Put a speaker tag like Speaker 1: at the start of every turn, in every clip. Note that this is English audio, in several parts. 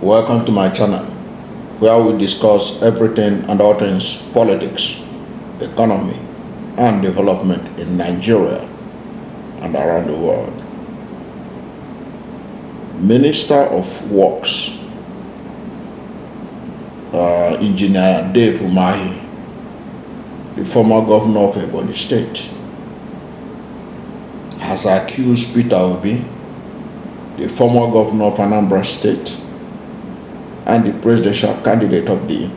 Speaker 1: Welcome to my channel, where we discuss everything and all things politics, economy, and development in Nigeria and around the world. Minister of Works, Engineer Dave Umahi, the former governor of Ebonyi State, has accused Peter Obi, the former governor of Anambra State, and the presidential candidate of the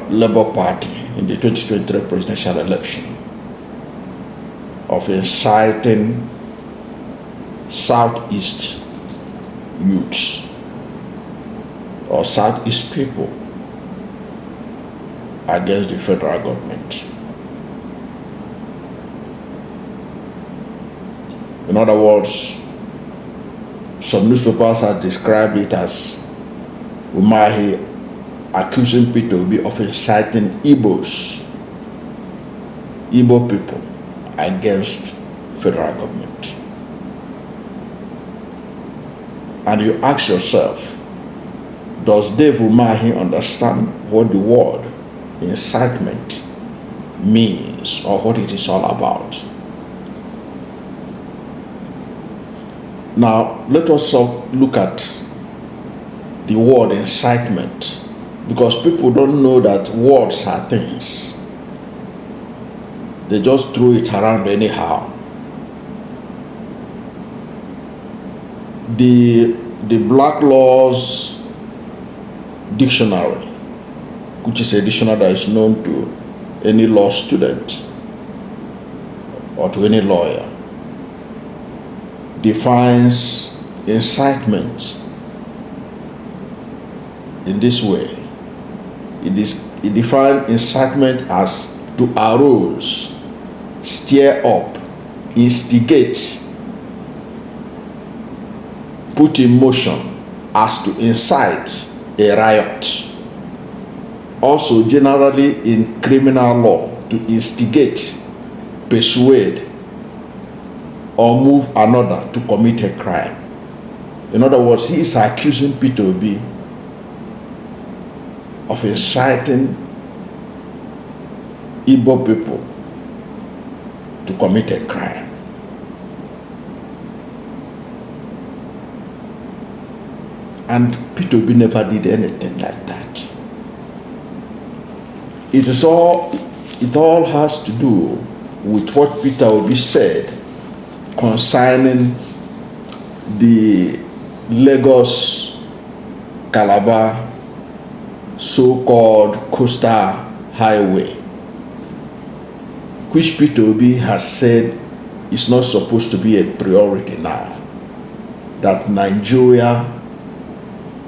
Speaker 1: Labour Party in the 2023 presidential election, of inciting Southeast youths or Southeast people against the federal government. In other words, some newspapers have described it as Umahi accusing Peter Obi of inciting Igbos, Igbo people, against federal government. And you ask yourself, does Dave Umahi understand what the word incitement means or what it is all about? Now, let us look at the word incitement, because people don't know that words are things. They just throw it around anyhow. The Black Laws Dictionary, which is a dictionary that is known to any law student or to any lawyer, defines incitement in this way. It defines incitement as to arouse, stir up, instigate, put in motion, as to incite a riot. Also, generally in criminal law, to instigate, persuade, or move another to commit a crime. In other words, he is accusing Peter Obi of inciting Igbo people to commit a crime. And Peter Obi never did anything like that. It all has to do with what Peter Obi said concerning the Lagos-Calabar so-called Coastal Highway, which Peter Obi has said is not supposed to be a priority now, that Nigeria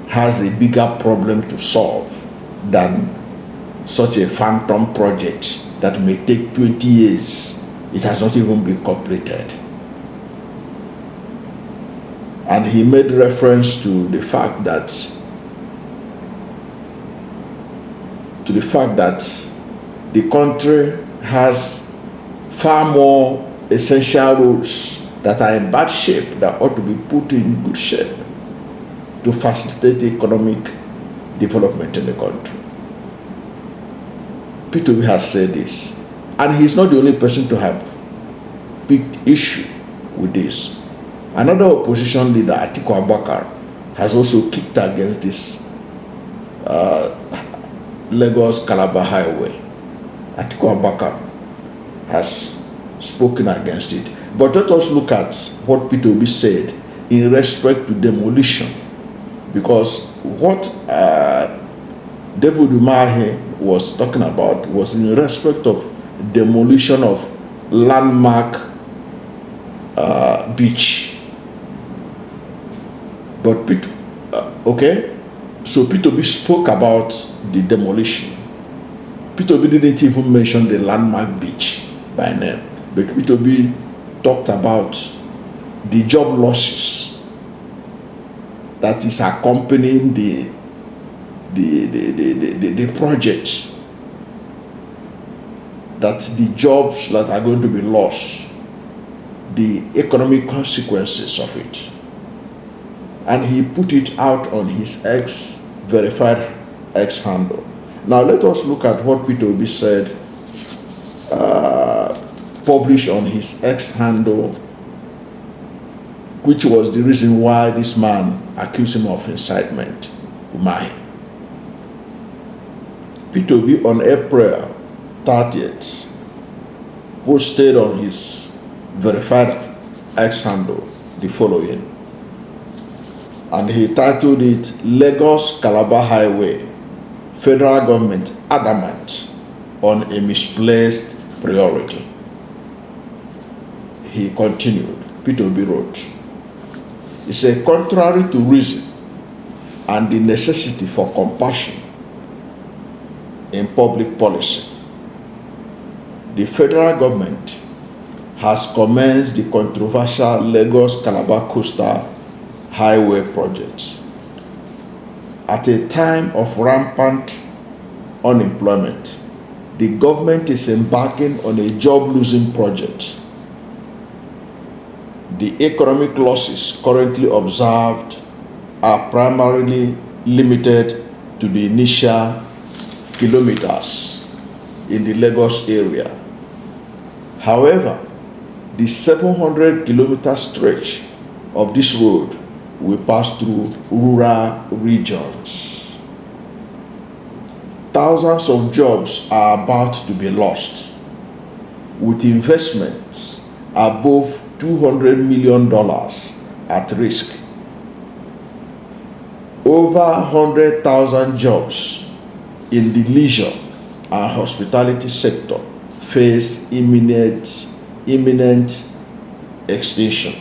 Speaker 1: has a bigger problem to solve than such a phantom project that may take 20 years. It has not even been completed. And he made reference to the fact that the country has far more essential roads that are in bad shape that ought to be put in good shape to facilitate economic development in the country. Peter Obi has said this, and he's not the only person to have picked issue with this. Another opposition leader, Atiku Abubakar, has also kicked against this Lagos-Calabar Highway. Atiku Abubakar has spoken against it. But let us look at what Peter Obi said in respect to demolition, because what David Umahi was talking about was in respect of demolition of landmark beach. But Peter Obi spoke about the demolition. Peter Obi didn't even mention the landmark beach by name, but Peter Obi talked about the job losses that is accompanying the project, that the jobs that are going to be lost, the economic consequences of it. and he put it out on his verified X handle. Now let us look at what Peter Obi said, published on his X handle, which was the reason why this man accused him of incitement, Umahi. Peter Obi on April 30th posted on his verified X handle the following, and he titled it Lagos-Calabar Highway, Federal Government Adamant on a Misplaced Priority. He continued, Peter Obi wrote, he said, contrary to reason and the necessity for compassion in public policy, the federal government has commenced the controversial Lagos-Calabar Coastal Highway project. At a time of rampant unemployment, the government is embarking on a job-losing project. The economic losses currently observed are primarily limited to the initial kilometers in the Lagos area. However, the 700-kilometer stretch of this road will pass through rural regions. Thousands of jobs are about to be lost, with investments above $200 million at risk. Over 100,000 jobs in the leisure and hospitality sector face imminent extinction,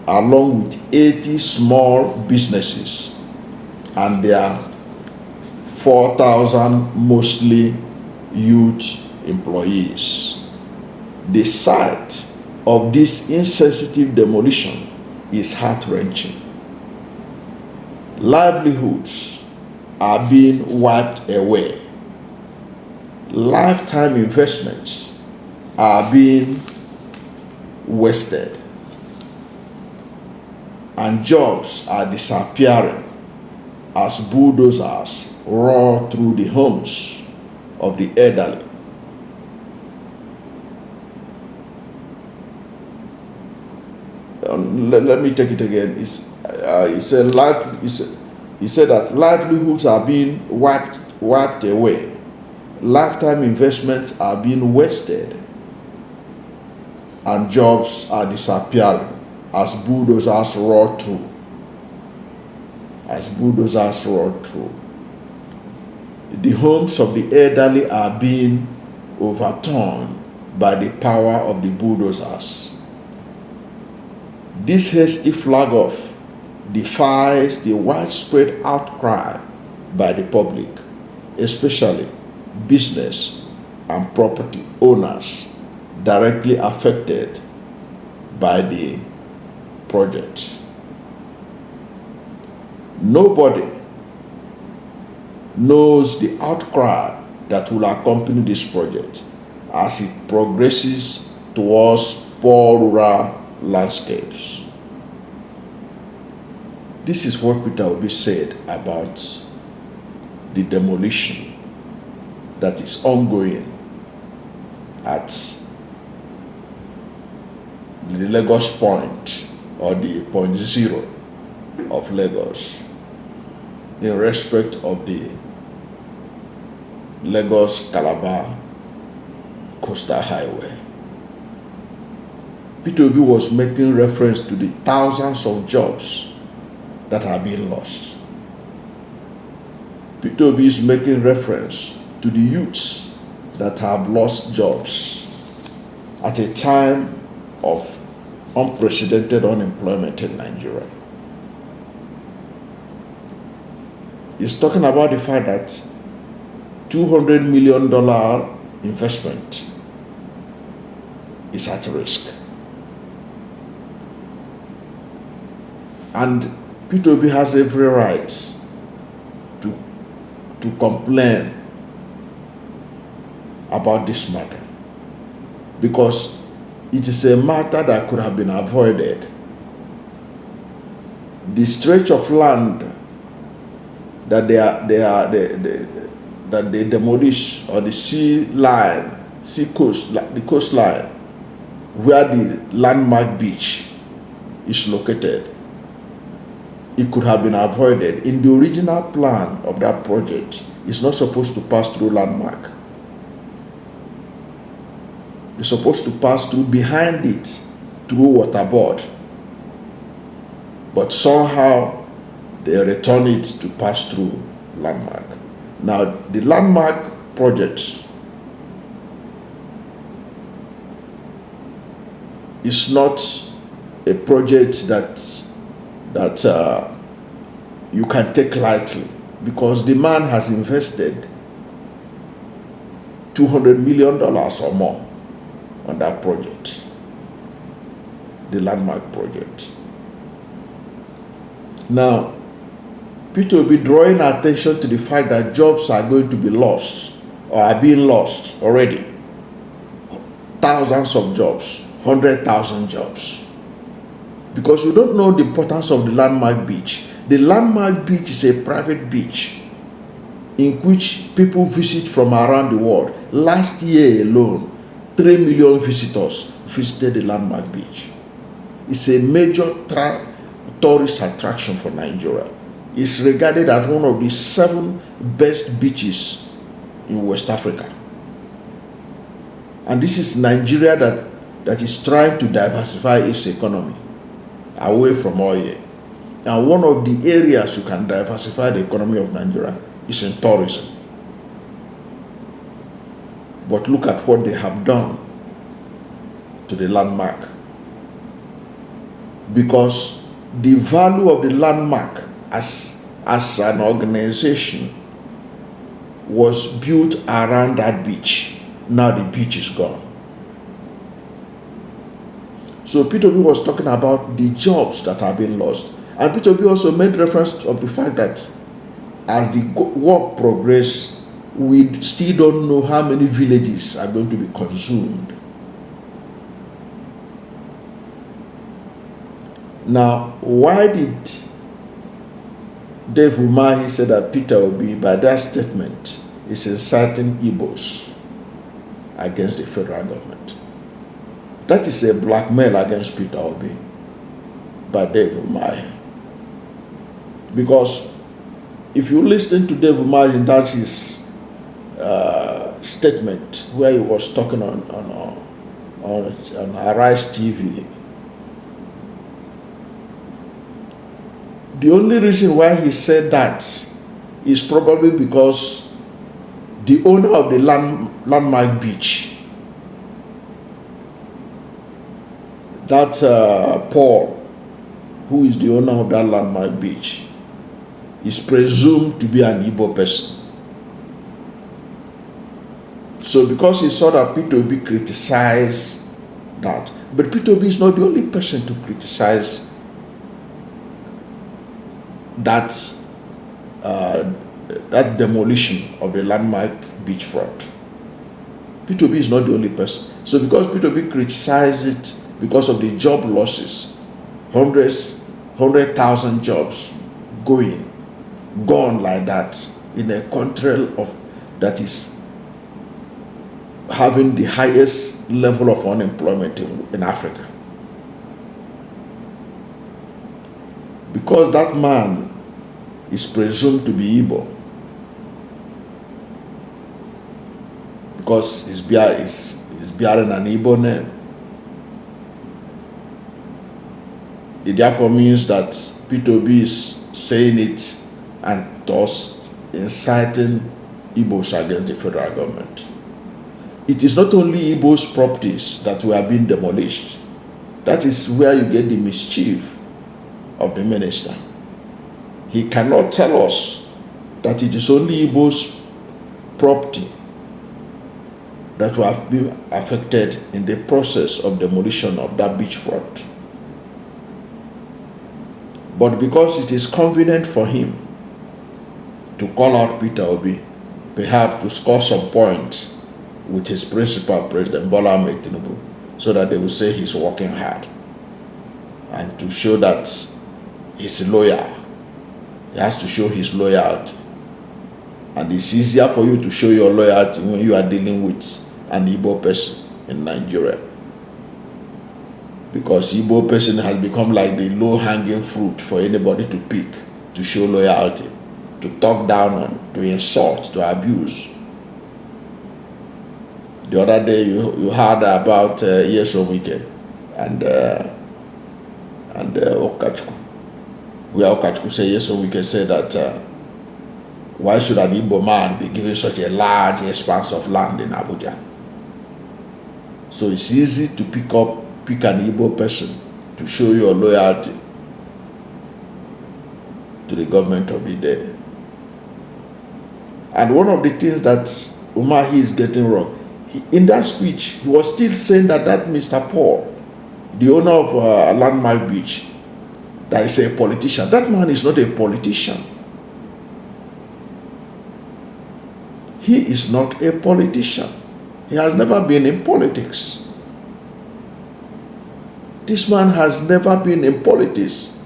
Speaker 1: along with 80 small businesses and their 4,000 mostly youth employees. The sight of this insensitive demolition is heart-wrenching. Livelihoods are being wiped away. Lifetime investments are being wasted, and jobs are disappearing as bulldozers roar through the homes of the elderly. Let me take it again. He said that livelihoods are being wiped away. Lifetime investments are being wasted, and jobs are disappearing as bulldozers roar through. The homes of the elderly are being overturned by the power of the bulldozers. This hasty flag off defies the widespread outcry by the public, especially business and property owners directly affected by the project. Nobody knows the outcry that will accompany this project as it progresses towards poor rural landscapes. This is what Peter Obi said about the demolition that is ongoing at the Lagos point, or the point zero of Lagos, in respect of the Lagos-Calabar Coastal Highway. Peter Obi was making reference to the thousands of jobs that are being lost. Peter Obi is making reference to the youths that have lost jobs at a time of unprecedented unemployment in Nigeria. He's talking about the fact that $200 million investment is at risk. And Peter Obi has every right to complain about this matter, because it is a matter that could have been avoided the stretch of land that they demolish, or the the coastline where the landmark beach is located, it could have been avoided. In the original plan of that project, it's not supposed to pass through landmark. It's supposed to pass through behind it, through waterboard. But somehow they return it to pass through landmark. Now, the landmark project is not a project that you can take lightly, because the man has invested $200 million or more on that project, the landmark project. Now, Peter will be drawing attention to the fact that jobs are going to be lost, or are being lost already. Thousands of jobs, 100,000 jobs. Because you don't know the importance of the landmark beach. The landmark beach is a private beach in which people visit from around the world. Last year alone, 3 million visitors visited the landmark beach. It's a major tourist attraction for Nigeria. It's regarded as one of the 7 best beaches in West Africa. And this is Nigeria that is trying to diversify its economy away from oil. And one of the areas you can diversify the economy of Nigeria is in tourism. But look at what they have done to the landmark. Because the value of the landmark as an organization was built around that beach. Now the beach is gone. So Peter Obi was talking about the jobs that have been lost. And Peter Obi also made reference of the fact that as the work progresses, we still don't know how many villages are going to be consumed. Now, why did Dave Umahi say that Peter Obi, by that statement, is inciting Igbos against the federal government? That is a blackmail against Peter Obi by Dave Umahi. Because if you listen to Dave Umahi, that's his statement where he was talking on Arise TV. The only reason why he said that is probably because the owner of the landmark beach, that Paul, who is the owner of that landmark beach, is presumed to be an Igbo person. So because he saw that Peter Obi criticized that, but Peter Obi is not the only person to criticize that demolition of the landmark beachfront. Peter Obi is not the only person. So because Peter Obi criticized it because of the job losses, 100,000 jobs gone like that in a country that is having the highest level of unemployment in Africa. Because that man is presumed to be Igbo, because he's bearing an Igbo name, it therefore means that Peter Obi is saying it and thus inciting Igbos against the federal government. It is not only Igbos' properties that were being demolished. That is where you get the mischief of the minister. He cannot tell us that it is only Igbos' property that will have been affected in the process of demolition of that beachfront. But because it is convenient for him to call out Peter Obi, perhaps to score some points with his principal, President Bola Ahmed Tinubu, so that they will say he's working hard, and to show that he's loyal. He has to show his loyalty. And it's easier for you to show your loyalty when you are dealing with an Igbo person in Nigeria. Because Igbo person has become like the low-hanging fruit for anybody to pick, to show loyalty, to talk down on, to insult, to abuse. The other day you heard about Yesomike and Okachukwu, where Okachukwu said Yesomike said that why should an Igbo man be given such a large expanse of land in Abuja? So it's easy to pick an Igbo person to show your loyalty to the government of the day. And one of the things that Umahi is getting wrong, in that speech, he was still saying that Mr. Paul, the owner of Landmark Beach, that is a politician. That man is not a politician. He is not a politician. He has never been in politics. This man has never been in politics.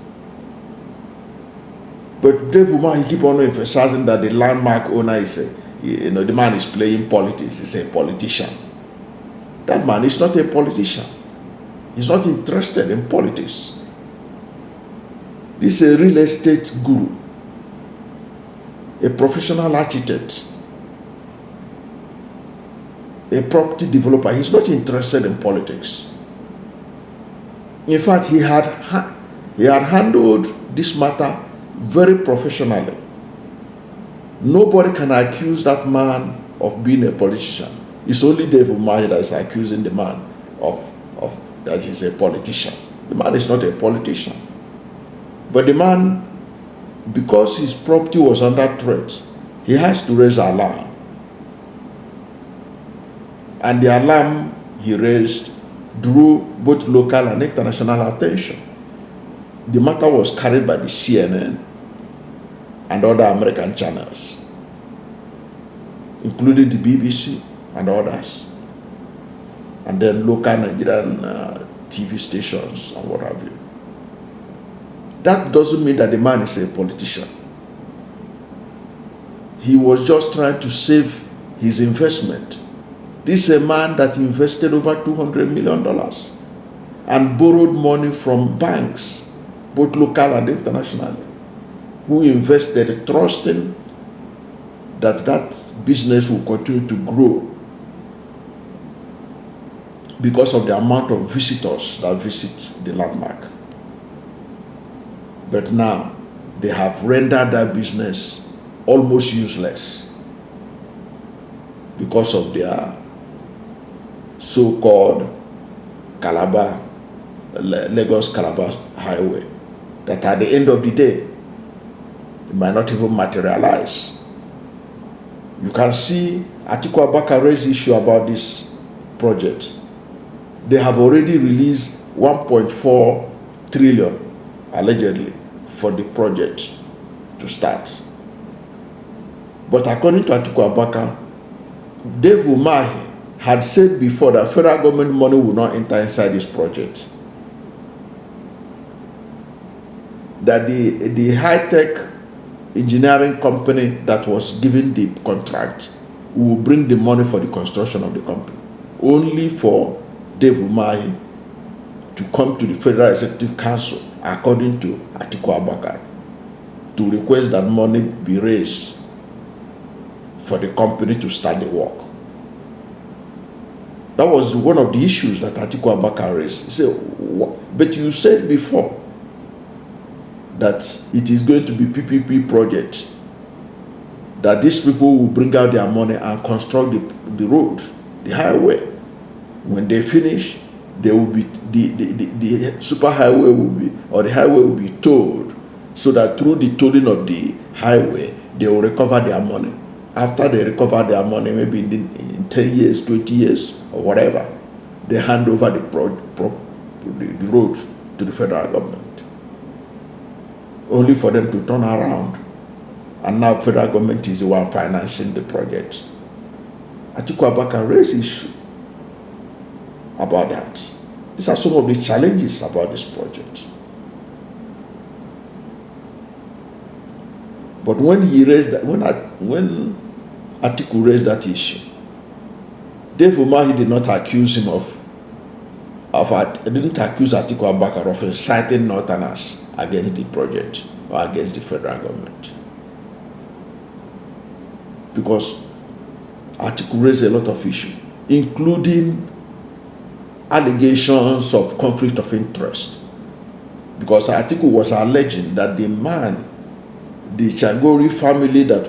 Speaker 1: But Dave Umahi keep on emphasizing that the Landmark owner is the man is playing politics. He's a politician. That man is not a politician. He's not interested in politics. This is a real estate guru, a professional architect, a property developer. He's not interested in politics. In fact, he had handled this matter very professionally. Nobody can accuse that man of being a politician. It's only Dave Umahi that is accusing the man of that he's a politician. The man is not a politician. But the man, because his property was under threat, he has to raise alarm. And the alarm he raised drew both local and international attention. The matter was carried by the CNN and other American channels, including the BBC and others, and then local Nigerian TV stations and what have you. That doesn't mean that the man is a politician. He was just trying to save his investment. This is a man that invested over $200 million and borrowed money from banks, both local and international, who invested trusting that business will continue to grow because of the amount of visitors that visit the landmark. But now they have rendered that business almost useless because of their so-called Lagos-Calabar Highway, that at the end of the day, it might not even materialize. You can see Atiku Abubakar raised issue about this project. They have already released 1.4 trillion, allegedly, for the project to start. But according to Atiku Abubakar, Dave Umahi had said before that federal government money will not enter inside this project. That the high-tech engineering company that was given the contract will bring the money for the construction of the company. Only for Dave Umahi to come to the Federal Executive Council, according to Atiku Abubakar, to request that money be raised for the company to start the work. That was one of the issues that Atiku Abubakar raised. He said, but you said before that it is going to be PPP project, that these people will bring out their money and construct the road, the highway. When they finish, they will be the super highway will be, or the highway will be tolled, so that through the tolling of the highway, they will recover their money. After they recover their money, maybe in 10 years, 20 years, or whatever, they hand over the road to the federal government. Only for them to turn around. And now federal government is the one financing the project. Atiku Abubakar raised issue about that. These are some of the challenges about this project. But when he raised that, when Atiku raised that issue, Dave Umahi did not accuse him didn't accuse Atiku Abubakar of inciting Northerners against the project or against the federal government. Because Atiku raised a lot of issues, including allegations of conflict of interest. Because Atiku was alleging that the man, the Chagori family that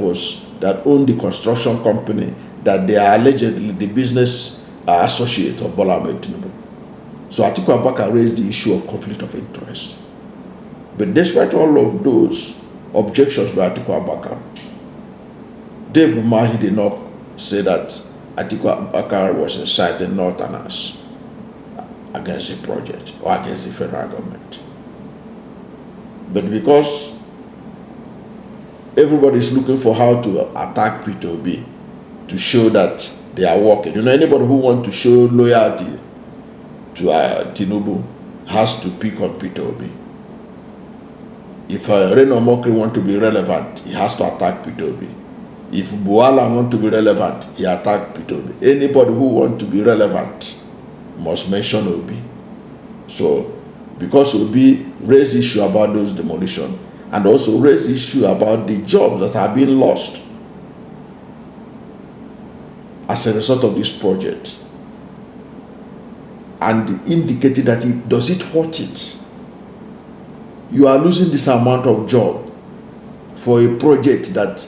Speaker 1: owned the construction company, that they are allegedly the business associate of Bola Ahmed Tinubu. So Atiku Abubakar raised the issue of conflict of interest. But despite all of those objections by Atiku Abubakar, Dave Umahi did not say that Atiku Abubakar was inciting Northerners against the project or against the federal government. But because everybody is looking for how to attack Peter Obi to show that they are working. Anybody who wants to show loyalty to Tinubu has to pick on Peter Obi. If Reno Mokri wants to be relevant, he has to attack Peter Obi. If Buala wants to be relevant, he attacks Peter Obi. Anybody who wants to be relevant must mention Obi. So, because Obi raised issue about those demolition and also raised issue about the jobs that are being lost as a result of this project, and indicated that does it hurt it? You are losing this amount of job for a project that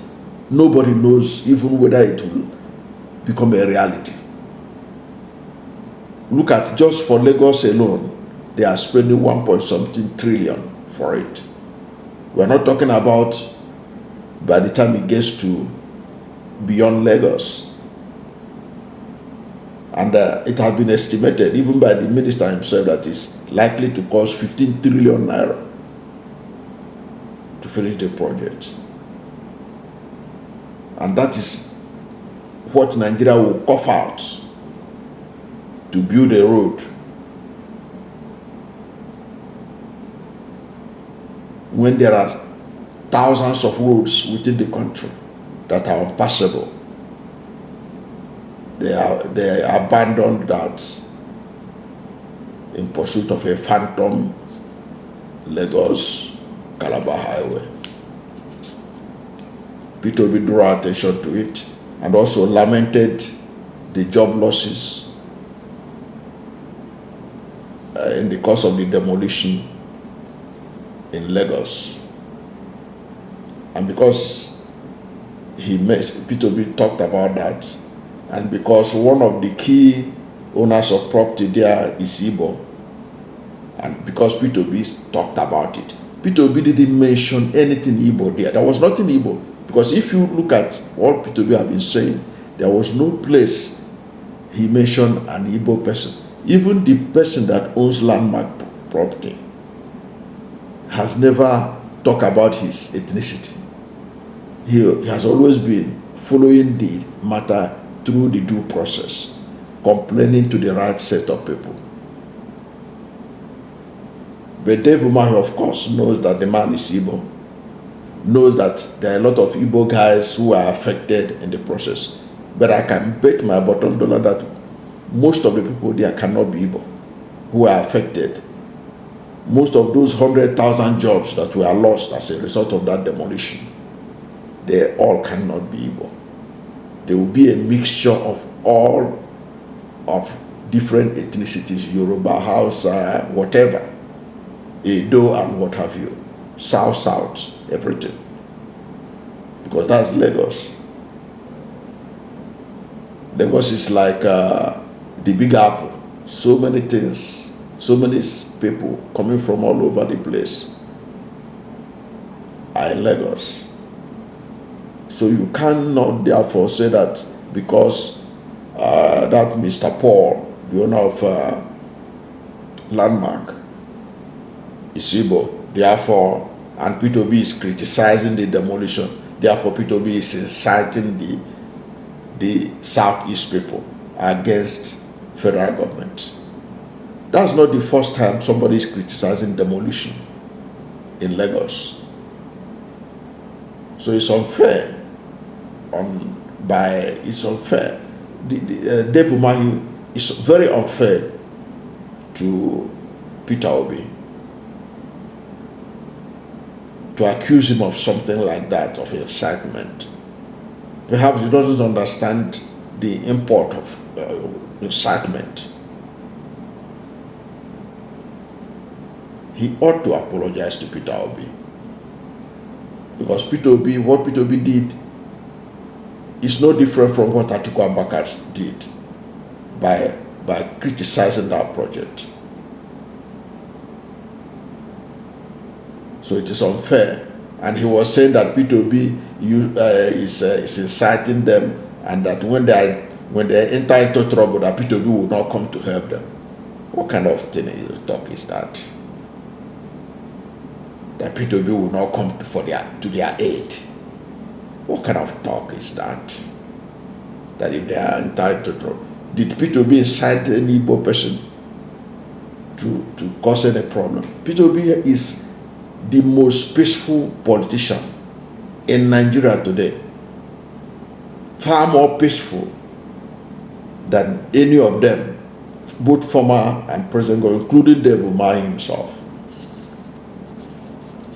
Speaker 1: nobody knows even whether it will become a reality. Look at just for Lagos alone, they are spending 1.something trillion for it. We're not talking about by the time it gets to beyond Lagos. And it has been estimated, even by the minister himself, that is likely to cost 15 trillion naira to finish the project. And that is what Nigeria will cough out to build a road. When there are thousands of roads within the country that are unpassable, they abandoned that in pursuit of a phantom Lagos-Calabar Highway. Peter Obi drew attention to it and also lamented the job losses in the course of the demolition in Lagos. And because Peter Obi talked about that, and because one of the key owners of property there is Igbo, and because Peter Obi talked about it, Peter Obi didn't mention anything Igbo there. There was nothing Igbo. Because if you look at what Peter Obi have been saying, there was no place he mentioned an Igbo person. Even the person that owns landmark property has never talked about his ethnicity. He has always been following the matter through the due process, complaining to the right set of people. But Dave Umahi, of course, knows that the man is Igbo, knows that there are a lot of Igbo guys who are affected in the process. But I can bet my bottom dollar that most of the people there cannot be Igbo who are affected. Most of those 100,000 jobs that were lost as a result of that demolition, they all cannot be Igbo. There will be a mixture of all of different ethnicities, Yoruba, Hausa, whatever, Edo and what have you, South, everything. Because that's Lagos. Lagos is like the Big Apple. So many things, so many people coming from all over the place are in Lagos. So you cannot therefore say that because that Mr. Paul, the owner of Landmark, is Igbo, therefore, and Peter Obi is criticizing the demolition, therefore Peter Obi is inciting the Southeast people against federal government. That's not the first time somebody is criticizing demolition in Lagos. So it's unfair. It's unfair. Dave Umahi is very unfair to Peter Obi to accuse him of something like that, of incitement. Perhaps he doesn't understand the import of incitement. He ought to apologize to Peter Obi, because what Peter Obi did is no different from what Atiku Abubakar did by criticizing that project. So it is unfair, and he was saying that Peter Obi is inciting them, and that when they enter into trouble, that Peter Obi will not come to help them. What kind of talk is that? That Peter Obi will not come to their aid. What kind of talk is that? That if they are entitled to trouble, did Peter Obi incite any Igbo person to cause any problem? Peter Obi is the most peaceful politician in Nigeria today. Far more peaceful than any of them, both former and present, including Dave Umahi himself.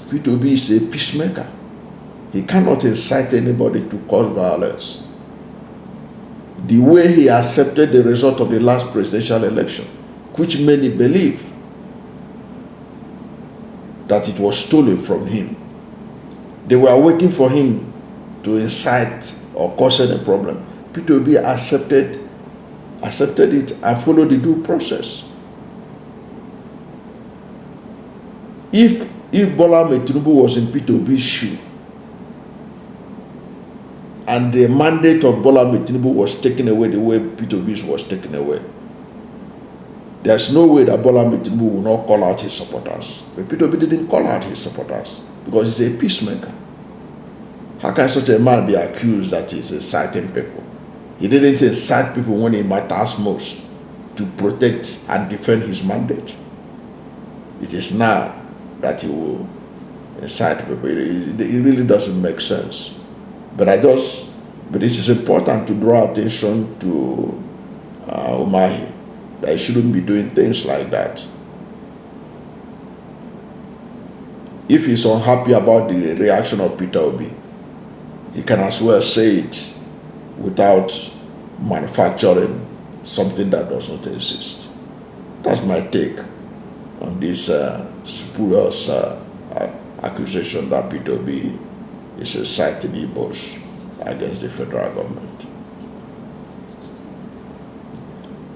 Speaker 1: Peter Obi is a peacemaker. He cannot incite anybody to cause violence. The way he accepted the result of the last presidential election, which many believe that it was stolen from him. They were waiting for him to incite or cause any problem. Peter Obi accepted it and followed the due process. If Bola Tinubu was in Peter Obi's shoe, and the mandate of Bola Tinubu was taken away the way Peter Obi's was taken away, there's no way that Bola Tinubu will not call out his supporters. But Peter Obi didn't call out his supporters because he's a peacemaker. How can such a man be accused that he's inciting people? He didn't incite people when it matters most, to protect and defend his mandate. It is now that he will incite people. It really doesn't make sense. But it is important to draw attention to Umahi, that he shouldn't be doing things like that. If he's unhappy about the reaction of Peter Obi, he can as well say it without manufacturing something that does not exist. That's my take on this spurious accusation that Peter Obi is inciting Igbos against the federal government.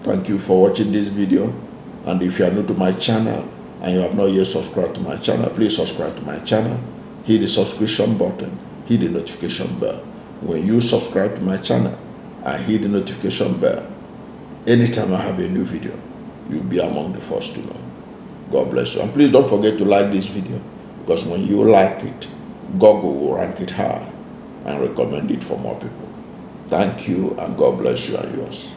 Speaker 1: Thank you for watching this video, and if you are new to my channel and you have not yet subscribed to my channel, please subscribe to my channel, hit the subscription button, hit the notification bell. When you subscribe to my channel and hit the notification bell, anytime I have a new video, you'll be among the first to know. God bless you. And please don't forget to like this video, because when you like it, Google will rank it high and recommend it for more people. Thank you, and God bless you and yours.